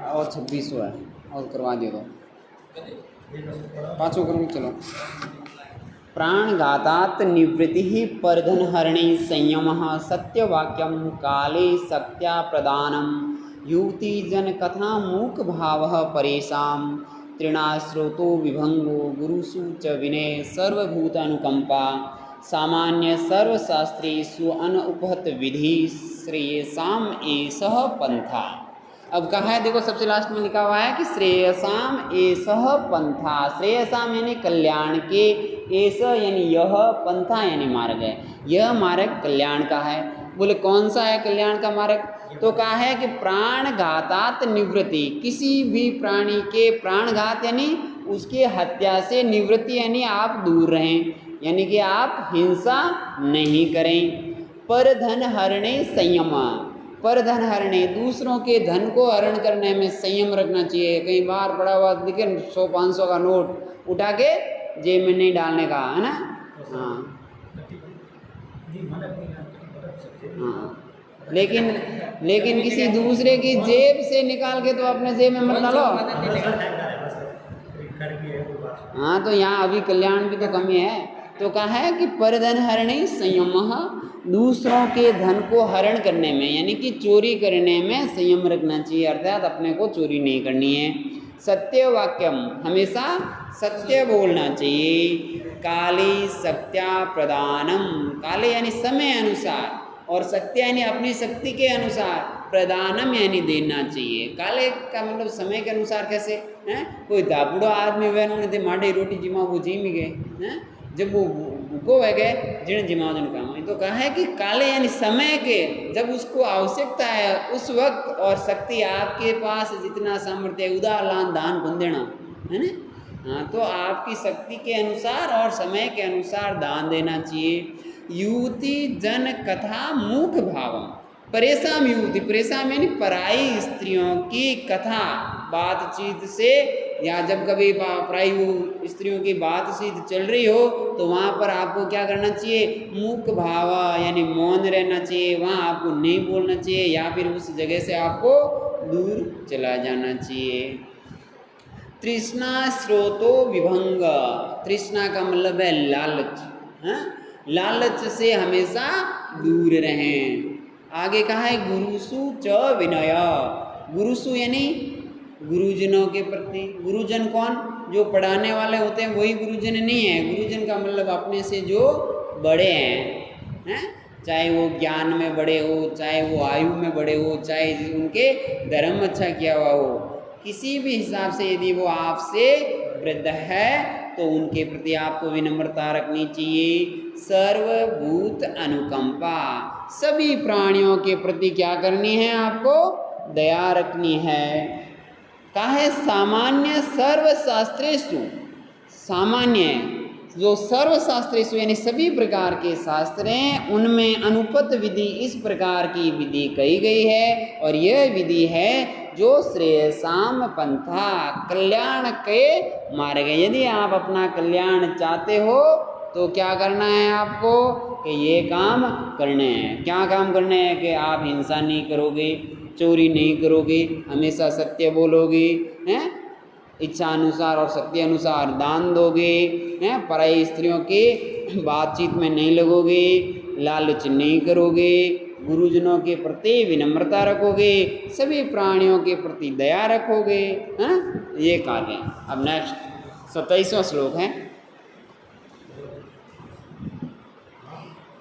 और 26 है और करवा दियो तो पाँचों करूँ चलो। प्राणघातात् निवृत्तिः परधनहरणे संयमः सत्यवाक्यं काले शक्त्या प्रदानं युवतिजनकथा मूकभावः परेषां तृणाश्रोतो विभंगो गुरुषु च विनय सर्वभूतानुकंपा सामान्य सर्वशास्त्रेषु अनुपहत विधि श्रेयसाम एषः पंथा। अब कहा है देखो सबसे लास्ट में लिखा हुआ है कि श्रेयसाम एषः पंथा। श्रेयसाम यानी कल्याण के, एष यानी यह, पंथा यानी मार्ग है। यह मार्ग कल्याण का है। बोले कौन सा है कल्याण का मार्ग? तो कहा है कि प्राणघातात निवृत्ति, किसी भी प्राणी के प्राणघात यानी उसके हत्या से निवृत्ति यानी आप दूर रहें, यानी कि आप हिंसा नहीं करें। परधन हरणे संयम, परधन हरणे दूसरों के धन को हरण करने में संयम रखना चाहिए। कई बार पड़ा हुआ दिखे 100-500 का नोट उठा के जेब में नहीं डालने का, है ना। हाँ हाँ, लेकिन किसी दूसरे की जेब से निकाल के तो अपने जेब में मत डालो। हाँ तो यहाँ अभी कल्याण की तो कमी है। तो कहा है कि परधन हरणे संयम, दूसरों के धन को हरण करने में यानी कि चोरी करने में संयम रखना चाहिए, अर्थात अपने को चोरी नहीं करनी है। सत्य वाक्यम, हमेशा सत्य बोलना चाहिए। काले शक्त्या प्रदानम, काले यानी समय अनुसार और शक्ति यानी अपनी शक्ति के अनुसार, प्रदानम यानी देना चाहिए। काले का मतलब समय के अनुसार कैसे हैं? कोई दाबुड़ो आदमी हुए उन्होंने माड़ी रोटी जिमा वो जिमी गए हैं, जब वो भूखो हो गए जिन जिमाओ जन काम। तो कहा है कि काले यानी समय के, जब उसको आवश्यकता है उस वक्त, और शक्ति आपके पास जितना सामर्थ्य है उदार लान दान पुन देना, है ना। हाँ तो आपकी शक्ति के अनुसार और समय के अनुसार दान देना चाहिए। युवती जन कथा मूक भावम, परेशान युवती, परेशान यानी पराई स्त्रियों की कथा बातचीत से, या जब कभी पराई स्त्रियों की बातचीत चल रही हो तो वहाँ पर आपको क्या करना चाहिए? मूक भाव यानी मौन रहना चाहिए, वहाँ आपको नहीं बोलना चाहिए, या फिर उस जगह से आपको दूर चला जाना चाहिए। तृष्णा स्रोतो विभंग, तृष्णा का मतलब है लालच, हाँ लालच से हमेशा दूर रहें। आगे कहा है गुरुसु च विनय, गुरुसु यानी गुरुजनों के प्रति। गुरुजन कौन? जो पढ़ाने वाले होते हैं वही गुरुजन नहीं है। गुरुजन का मतलब अपने से जो बड़े हैं, चाहे वो ज्ञान में बड़े हो, चाहे वो आयु में बड़े हो, चाहे उनके धर्म अच्छा किया हुआ हो, किसी भी हिसाब से यदि वो आपसे वृद्ध है तो उनके प्रति आपको विनम्रता रखनी चाहिए। सर्वभूत अनुकंपा, सभी प्राणियों के प्रति क्या करनी है? आपको दया रखनी है। कहा है सामान्य सर्वशास्त्रेषु, सामान्य जो सर्वशास्त्रेषु यानी सभी प्रकार के शास्त्र हैं उनमें अनुपत विधि, इस प्रकार की विधि कही गई है, और यह विधि है जो श्रेयसाम पंथा, कल्याण के मार्ग है। यदि आप अपना कल्याण चाहते हो तो क्या करना है आपको? कि ये काम करने हैं। क्या काम करने हैं? कि आप हिंसा नहीं करोगे, चोरी नहीं करोगे, हमेशा सत्य बोलोगे, हैं इच्छा अनुसार और शक्ति अनुसार दान दोगे, हैं पराई स्त्रियों के बातचीत में नहीं लगोगे, लालच नहीं करोगे, गुरुजनों के प्रति विनम्रता रखोगे, सभी प्राणियों के प्रति दया रखोगे, हैं ये कार्य है। अब नेक्स्ट 27वां श्लोक है।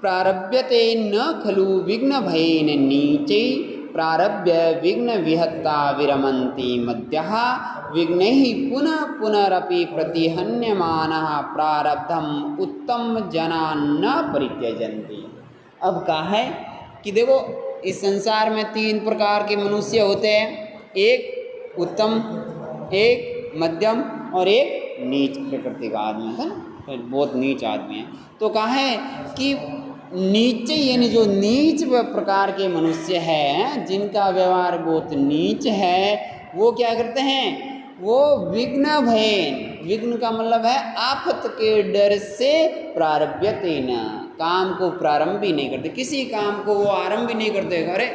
प्रारभ्यते न खलु विघ्न भयेन नीचे प्रारभ्य विघ्न विहत्ता विरमन्ति मध्यः विघ्नैः पुनः पुनरपि प्रतिहन्यमानः प्रारब्धम उत्तम जना न परित्यजन्ति। अब कहा है कि देखो इस संसार में 3 प्रकार के मनुष्य होते हैं, एक उत्तम, एक मध्यम और एक नीच प्रकृति का आदमी है ना, बहुत नीच आदमी है। तो कहा है कि नीचे यानी जो नीच प्रकार के मनुष्य हैं, जिनका व्यवहार बहुत नीच है, वो क्या करते हैं? वो विघ्न भयेन, विघ्न का मतलब है आफत के डर से, प्रारभ्यते न काम को प्रारंभ भी नहीं करते, किसी काम को वो आरंभ भी नहीं करते। अरे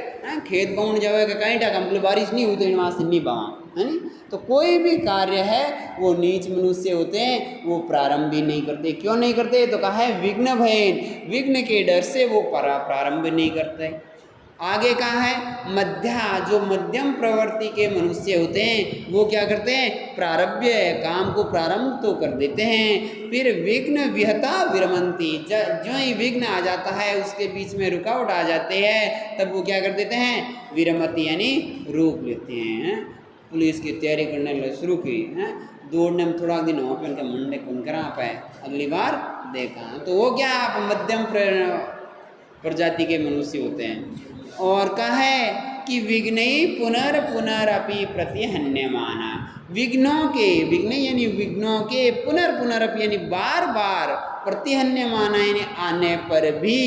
खेत पहुँच जाएगा कहीं टाका मतलब बारिश नहीं हुई तो वहाँ से नहीं पावा, है नहीं। तो कोई भी कार्य है वो नीच मनुष्य होते हैं, वो प्रारंभ भी नहीं करते। क्यों नहीं करते? तो कहा है विघ्न भयन, विघ्न के डर से वो प्रारंभ नहीं करते। आगे कहा है मध्या, जो मध्यम प्रवृत्ति के मनुष्य होते हैं वो क्या करते हैं? प्रारब्य, काम को प्रारंभ तो कर देते हैं, फिर विघ्न विहता विरमंती, जो ही विघ्न आ जाता है उसके बीच में रुकावट आ जाते हैं तब वो क्या कर देते हैं? विरमति यानी रोक लेते हैं। पुलिस की तैयारी करने शुरू की है, दौड़ने में थोड़ा दिन हो फिर उनका मंडे कौन करा पाए, अगली बार देखा। तो वो क्या आप मध्यम प्रजाति के मनुष्य होते हैं। और कहा है कि विघ्नई पुनरपि प्रतिहन्यमाना, विघ्नों के, विघ्न यानी विघ्नों के पुनरपि यानी बार बार प्रतिहन्यमाना यानी आने पर भी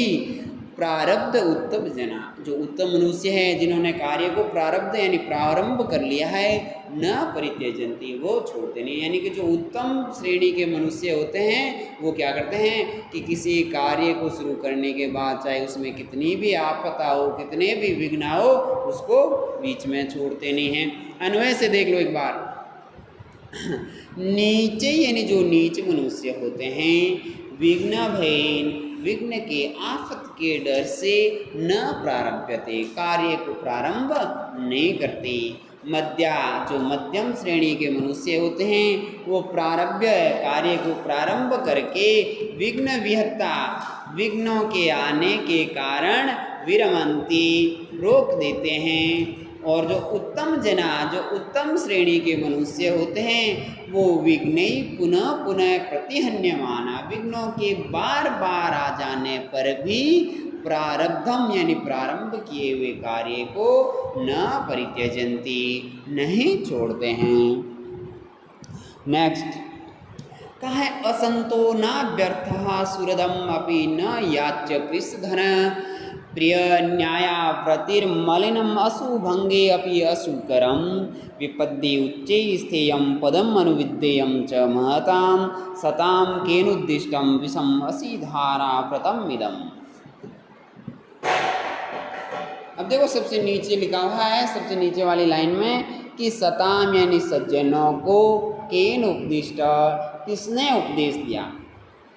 प्रारब्ध उत्तम जना, जो उत्तम मनुष्य है जिन्होंने कार्य को प्रारब्ध यानी प्रारंभ कर लिया है, न परित्यजन्ति, वो छोड़ते नहीं। यानी कि जो उत्तम श्रेणी के मनुष्य होते हैं वो क्या करते हैं कि किसी कार्य को शुरू करने के बाद चाहे उसमें कितनी भी आपदा हो, कितने भी विघ्न हो, उसको बीच में छोड़ते नहीं हैं। अन्वय से देख लो एक बार। नीचे यानी जो नीच मनुष्य होते हैं, विघ्न भयन, विघ्न के आफत के डर से न प्रारभ्यते, कार्य को प्रारंभ नहीं करते। मध्या, जो मध्यम श्रेणी के मनुष्य होते हैं वो प्रारब्य कार्य को प्रारंभ करके विघ्न विहत्ता, विघ्नों के आने के कारण विरमंती, रोक देते हैं। और जो उत्तम जना, जो उत्तम श्रेणी के मनुष्य होते हैं वो विघ्न पुनः पुनः प्रतिहन्यमाना, विघ्नों के बार बार आ जाने पर भी प्रारब्धम यानी प्रारंभ किए हुए कार्य को न परित्यजन्ति, नहीं छोड़ते हैं। नेक्स्ट कहा है असंतो न व्यर्थः सुहृदम अपि न याच्य कृष्णधन, प्रिय न्याया प्रतिर्मलिनम अशुभंगे अपि अशुकरम, विपद्ये उच्चे स्थेयम पदम अनुविद्येयम च महताम, सताम केनुद्दिष्टम विषम असि धारा व्रतम इदम। अब देखो सबसे नीचे लिखा हुआ है, सबसे नीचे वाली लाइन में कि सताम यानी सज्जनों को, केन उपदिष्ट, किसने उपदेश दिया,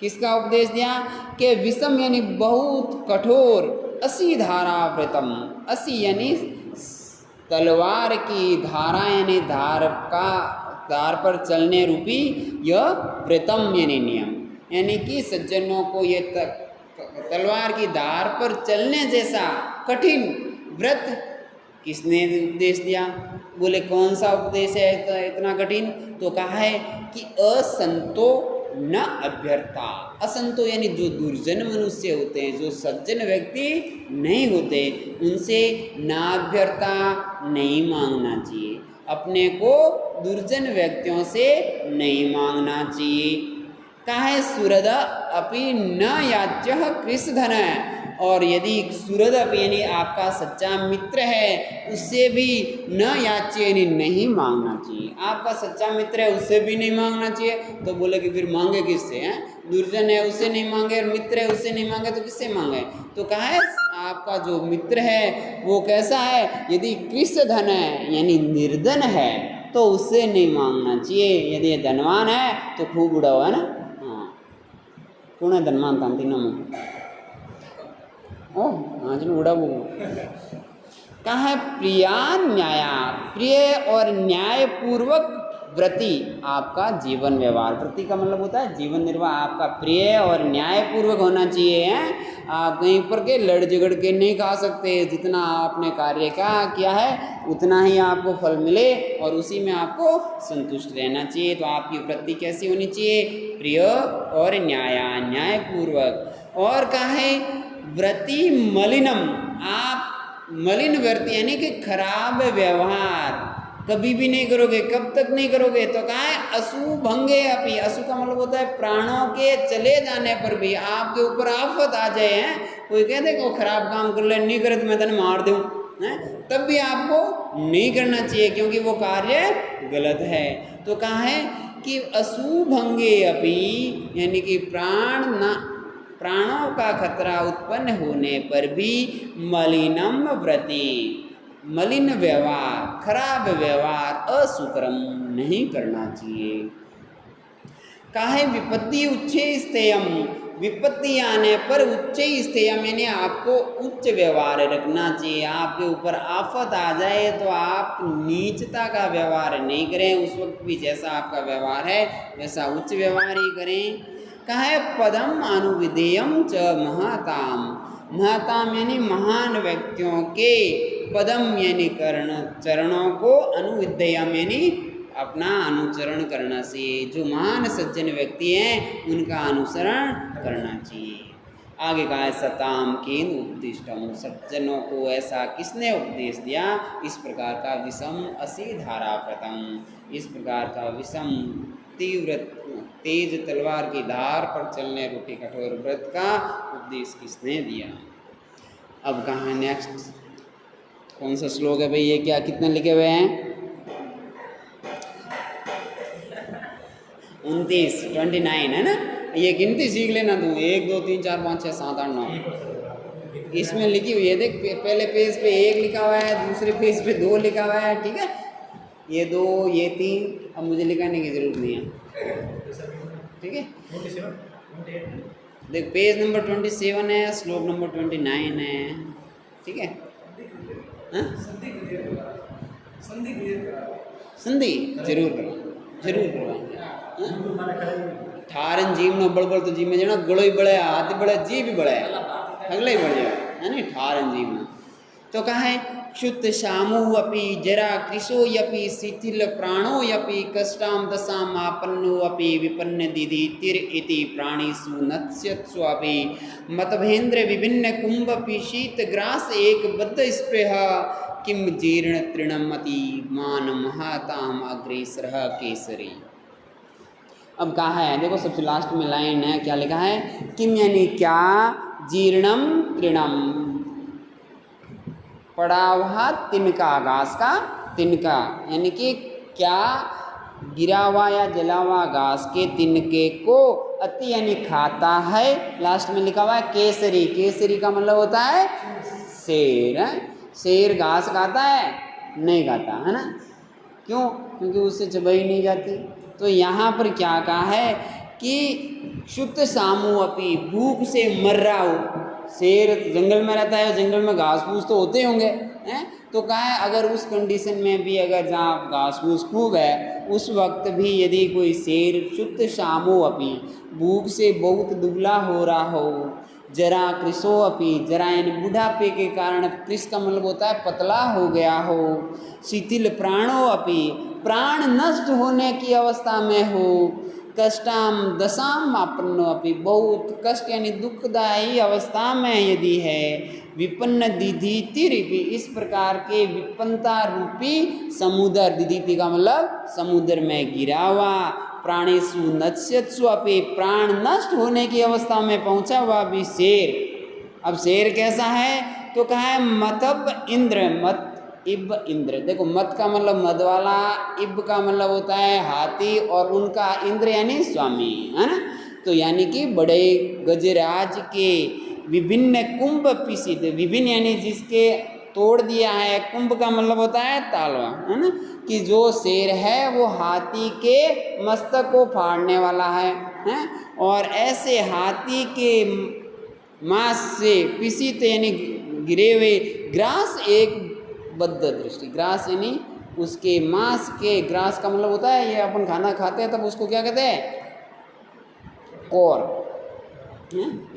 किसका उपदेश दिया? कि विषम यानी बहुत कठोर, असी धारा व्रतम, असी यानी तलवार की धारा यानी धार पर चलने रूपी यह व्रतम यानी नियम, यानी कि सज्जनों को ये तलवार की धार पर चलने जैसा कठिन व्रत किसने उपदेश दिया? बोले कौन सा उपदेश है इतना कठिन? तो कहा है कि असंतो न अभ्यर्था, असंतो यानी जो दुर्जन मनुष्य होते हैं, जो सज्जन व्यक्ति नहीं होते, उनसे नाभ्यर्था नहीं मांगना चाहिए, अपने को दुर्जन व्यक्तियों से नहीं मांगना चाहिए। कहा है सुहृद अपि न याच्य कृष्णधन, और यदि सुहृद यानी आपका सच्चा मित्र है उससे भी न याच्य यानी नहीं मांगना चाहिए। आपका सच्चा मित्र है उससे भी नहीं मांगना चाहिए, तो बोले कि फिर मांगे किससे? हैं दुर्जन है उससे नहीं मांगे, और मित्र है उससे नहीं मांगे तो किससे मांगे? तो कहा है आपका जो मित्र है वो कैसा है? यदि कृष्णधन है यानी निर्धन है तो उससे नहीं मांगना चाहिए। यदि धनवान है तो खूब उड़ाओ, है ना। हाँ कौन है धनवान? था तीनों में हाँ चलो उड़ा वो। कहा है प्रिया न्याया, प्रिय और न्यायपूर्वक व्रति आपका जीवन व्यवहार, व्रति का मतलब होता है जीवन निर्वाह, आपका प्रिय और न्यायपूर्वक होना चाहिए। हैं आप कहीं पर के लड़ झगड़ के नहीं खा सकते, जितना आपने कार्य किया है उतना ही आपको फल मिले और उसी में आपको संतुष्ट रहना चाहिए। तो आपकी वृत्ति कैसी होनी चाहिए? प्रिय और न्याया, न्यायपूर्वक। और कहा है व्रति मलिनम, आप मलिन व्रति यानी कि खराब व्यवहार कभी भी नहीं करोगे। कब तक नहीं करोगे? तो कहा है अशुभंगे अपि, अशु का मतलब होता है प्राणों के चले जाने पर भी, आपके ऊपर आफत आ जाए, हैं कोई कहते को खराब काम कर ले, नहीं करे तो मैं तने मार दूँ, हैं तब भी आपको नहीं करना चाहिए क्योंकि वो कार्य गलत है। तो कहा है कि अशुभंगे अपि यानी कि प्राण ना प्राणों का खतरा उत्पन्न होने पर भी मलिनम व्रति, मलिन व्यवहार, खराब व्यवहार, असुकर्म नहीं करना चाहिए। काहे विपत्ति उच्चे स्थेयम, विपत्ति आने पर उच्च स्थेयम यानी आपको उच्च व्यवहार रखना चाहिए। आपके ऊपर आफत आ जाए तो आप नीचता का व्यवहार नहीं करें, उस वक्त भी जैसा आपका व्यवहार है वैसा उच्च व्यवहार ही करें। काहे पदम अनुविधेयम च महताम, महताम यानी महान व्यक्तियों के पदम यानी चरणों को, अनुविधेयम यानी अपना अनुसरण करना चाहिए। जो महान सज्जन व्यक्ति हैं उनका अनुसरण करना चाहिए। आगे कहा है सताम केन उपदिष्टम, सज्जनों को ऐसा किसने उपदेश दिया, इस प्रकार का विषम असी धारा प्रथम, इस प्रकार का विषम तीव्र तेज तलवार की धार पर चलने रूपी कठोर व्रत का उपदेश किसने दिया। अब कहाँ नेक्स्ट कौन सा श्लोक है भाई, ये क्या कितने लिखे हुए हैं, 29 29 है ना। ये गिनती सीख लेना तू, 1 2 3 4 5 6 7 8 9 इसमें लिखी हुई है। देख पहले पेज पे 1 लिखा हुआ है, दूसरे पेज पे 2 लिखा हुआ है, ठीक है, ये 2 ये 3, अब मुझे लिखाने की जरूरत नहीं है, ठीक है। देख पेज नंबर 27 है, श्लोक नंबर 29 है, ठीक है। संधि जरूर करवाएंगे। ठारन जीव न बड़बड़ तो जीव में जना गड़ो ही बड़े, हाथ बड़े, जी भी बड़े, अगले ही बढ़ जाए, है नहीं ठारन जीव में। तो कहा है क्षुत शामु अपि जरा कृशो यपि शिथिल प्राणो यपि कष्टाम दशाम आपन्नो अपि विपन्न दीदी तिर इति प्राणीषु नत्स्यत्स्वापि मतभेन्द्र विभिन्न कुंभ शीत ग्रास एक बद्ध स्पृह किम जीर्ण तृणमति मान महाताम अग्रेसर केसरी। अब कहा है देखो सबसे लास्ट में लाइन है, क्या लिखा है, किम यानी क्या, जीर्णम तृणम पड़ा हुआ तिनका, घास का तिनका, यानी कि क्या गिरा हुआ या जला हुआ घास के तिनके को अति यानी खाता है। लास्ट में लिखा हुआ है केसरी, केसरी का मतलब होता है शेर, है? शेर घास खाता है, नहीं खाता, है ना, क्यों, क्योंकि उससे चबाई नहीं जाती। तो यहाँ पर क्या कहा है कि क्षुत सामू अपी, भूख से मर रहा हो, शेर जंगल में रहता है, जंगल में घास फूस तो होते होंगे, हैं, तो कहा है अगर उस कंडीशन में भी अगर जहाँ घास फूस खूब है उस वक्त भी यदि कोई शेर क्षुत सामू अपी, भूख से बहुत दुबला हो रहा हो, जरा कृशो अपी, जरा यानी बुढ़ापे के कारण, कृष का मतलब होता है पतला हो गया हो, शिथिल प्राणो अपी, प्राण नष्ट होने की अवस्था में हो, कष्टाम दशाम आपन्नो अपि, बहुत कष्ट यानी दुखदायी अवस्था में यदि है, विपन्न दिधीति रिपि, इस प्रकार के विपन्नता रूपी समुद्र, दिधीति का मतलब समुद्र में गिरा हुआ, प्राणेषु नश्यत्सु अपि, प्राण नष्ट होने की अवस्था में पहुंचा हुआ भी शेर। अब शेर कैसा है, तो कहा है मतब इंद्र, मत इब इंद्र, देखो मत का मतलब मद वाला, इब का मतलब होता है हाथी, और उनका इंद्र यानी स्वामी, है ना। तो यानी कि बड़े गजराज के विभिन्न कुंभ पिसित, विभिन्न यानी जिसके तोड़ दिया है, कुंभ का मतलब होता है तालवा, है ना, कि जो शेर है वो हाथी के मस्तक को फाड़ने वाला है, और ऐसे हाथी के मांस से पिसित यानी गिरे हुए, ग्रास एक बद्ध दृष्टि, ग्रास यानी उसके मांस के, ग्रास का मतलब होता है ये अपन खाना खाते हैं तब उसको क्या कहते हैं, कोर,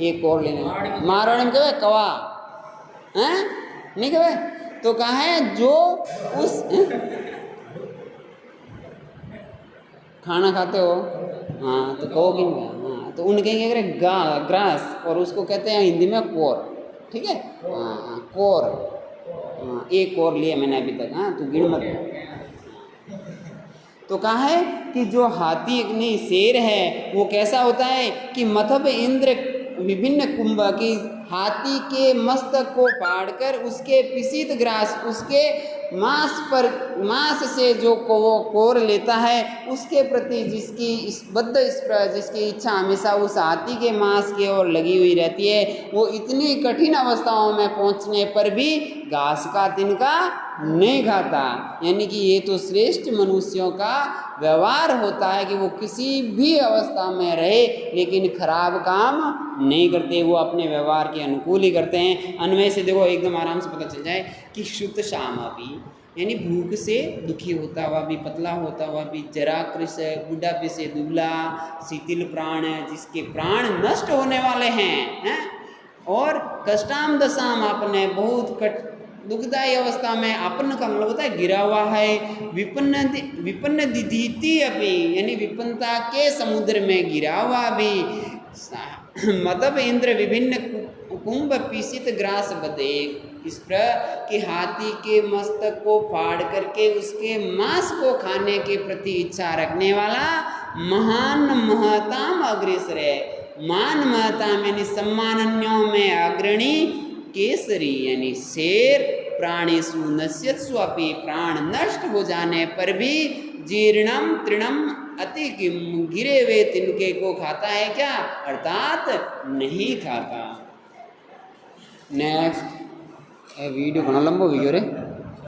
एक कोर लेने, मारवाड़ी में कहे कवा, हैं नहीं कहे, तो कहा है जो उस खाना खाते हो, हाँ तो कहोगे, हाँ तो उनके क्या करें ग्रास, और उसको कहते हैं हिंदी में कोर, ठीक है, हाँ कोर, हाँ एक और लिया मैंने अभी तक, हाँ तो गिन मत। तो कहा है कि जो हाथी नहीं शेर है वो कैसा होता है कि मतब इंद्र विभिन्न कुंभ की हाथी के मस्तक को फाड़कर उसके पिसीत ग्रास उसके मांस से जो को वो कोर लेता है, उसके प्रति जिसकी इस जिसकी इच्छा हमेशा उस हाथी के मांस की ओर लगी हुई रहती है, वो इतनी कठिन अवस्थाओं में पहुंचने पर भी घास का तिनका नहीं खाता। यानी कि ये तो श्रेष्ठ मनुष्यों का व्यवहार होता है कि वो किसी भी अवस्था में रहे लेकिन खराब काम नहीं करते, वो अपने व्यवहार के अनुकूल ही करते हैं। अन्वय से देखो एकदम आराम से पता चल जाए कि शुद्ध श्यामा भी यानी भूख से दुखी होता हुआ भी, पतला होता हुआ भी, जरा कृष बुढ़ापे से दुबला, शिथिल प्राण जिसके प्राण नष्ट होने वाले हैं और कष्टाम दशाम आपने बहुत दुखदायी अवस्था में अपन का मतलब होता है गिरा हुआ है, विपन्न दिधीति अभी यानी विपन्नता के समुद्र में गिरा हुआ भी, मतलब इंद्र विभिन्न कुंभ पीसित ग्रास बदे, इस प्रकार कि हाथी के मस्तक को फाड़ करके उसके मांस को खाने के प्रति इच्छा रखने वाला महान महताम अग्रेसर है। मान महताम यानी सम्मानन्यों में अग्रणी, केसरी यानी शेर, प्राणीषु नश्यत्स्वपि प्राण नष्ट हो जाने पर भी जीर्णम तृणम अति किम गिरे हुए तिनके को खाता है क्या, अर्थात नहीं खाता। नेक्स्ट वीडियो घणो लंबो हो गयो रे।